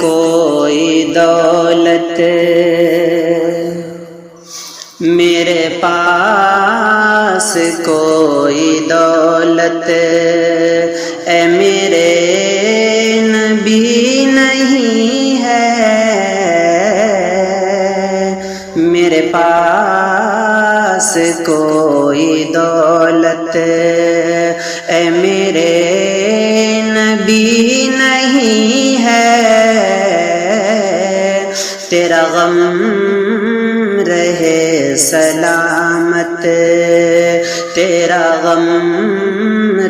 کوئی دولت، میرے پاس کوئی دولت اے میرے نبی نہیں ہے، میرے پاس کوئی دولت اے میرے نبی نہیں ہے، تیرا غم رہے سلامت، تیرا غم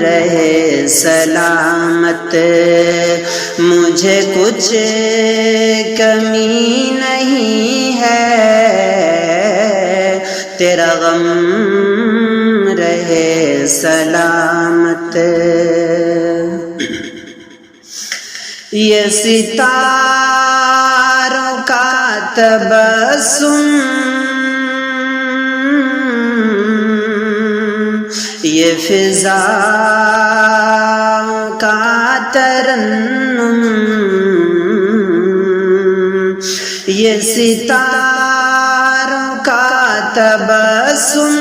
رہے سلامت، مجھے کچھ کمی نہیں ہے، تیرا غم رہے سلامت۔ یہ ستاروں کا تبسم، یہ فضاؤں کا ترنم، یہ ستاروں کا تبسم،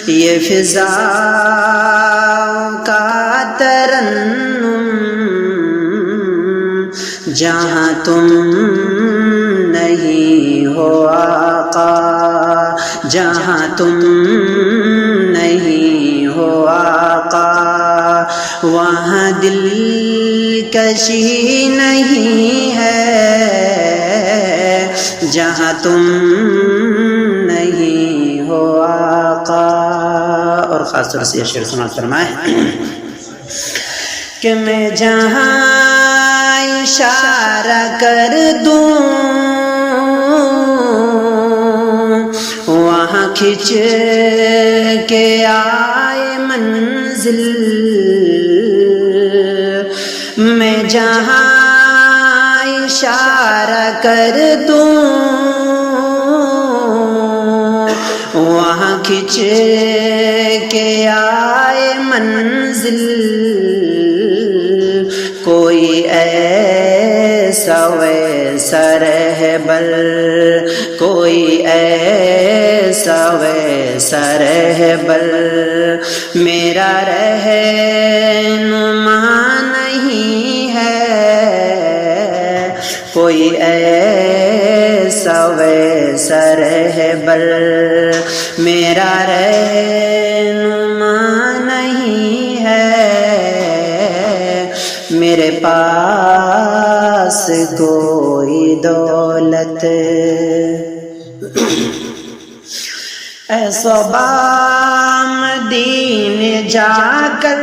یہ فضاؤں کا ترنم، جہاں تم نہیں ہو آقا، جہاں تم نہیں ہو آقا، وہاں دلکشی نہیں ہے، جہاں تم نہیں ہو آقا۔ اور خاص طور سے یہ شعر سنا فرمائے کہ میں جہاں اشارہ کر دوں وہاں کھنچ کے آئے منزل، میں جہاں اشارہ کر دوں وہاں کھنچ کے آئے منزل، کوئی ایسا ویسا رہبر، کوئی ایسا ویسا رہبر میرا رہنما نہیں ہے، کوئی ایسا ویسا رہبر میرا رہنما نہیں ہے، میرے پاس کوئی دولت۔ اے صبا مدینے جا کر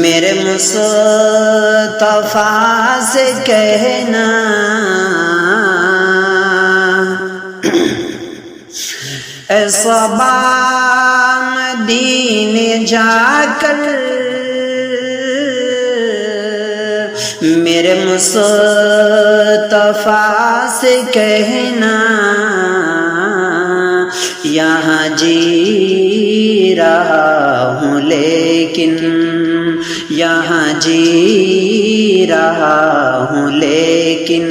میرے مصطفیٰ سے کہنا، اے صبا مدینے جا کر میرے مصطفیٰ سے کہنا، یہاں جی رہا ہوں لیکن، یہاں جی رہا ہوں لیکن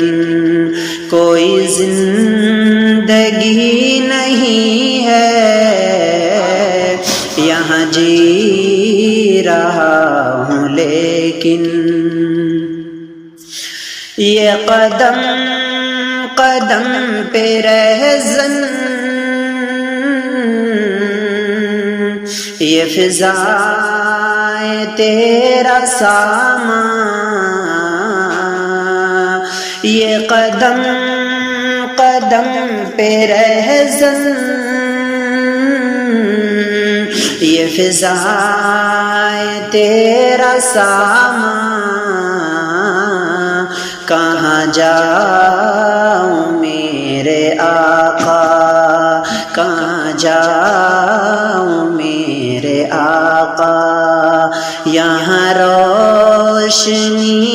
کوئی زندگی نہیں ہے، یہاں جی رہا ہوں لیکن یہ قدم قدم پہ رہزن، یہ فضائے تیرا سامان، یہ قدم قدم پہ رہزن، یہ فضائے تیرا سامان، کہاں جاؤں میرے آقا، کہاں جاؤں میرے آقا، یہاں روشنی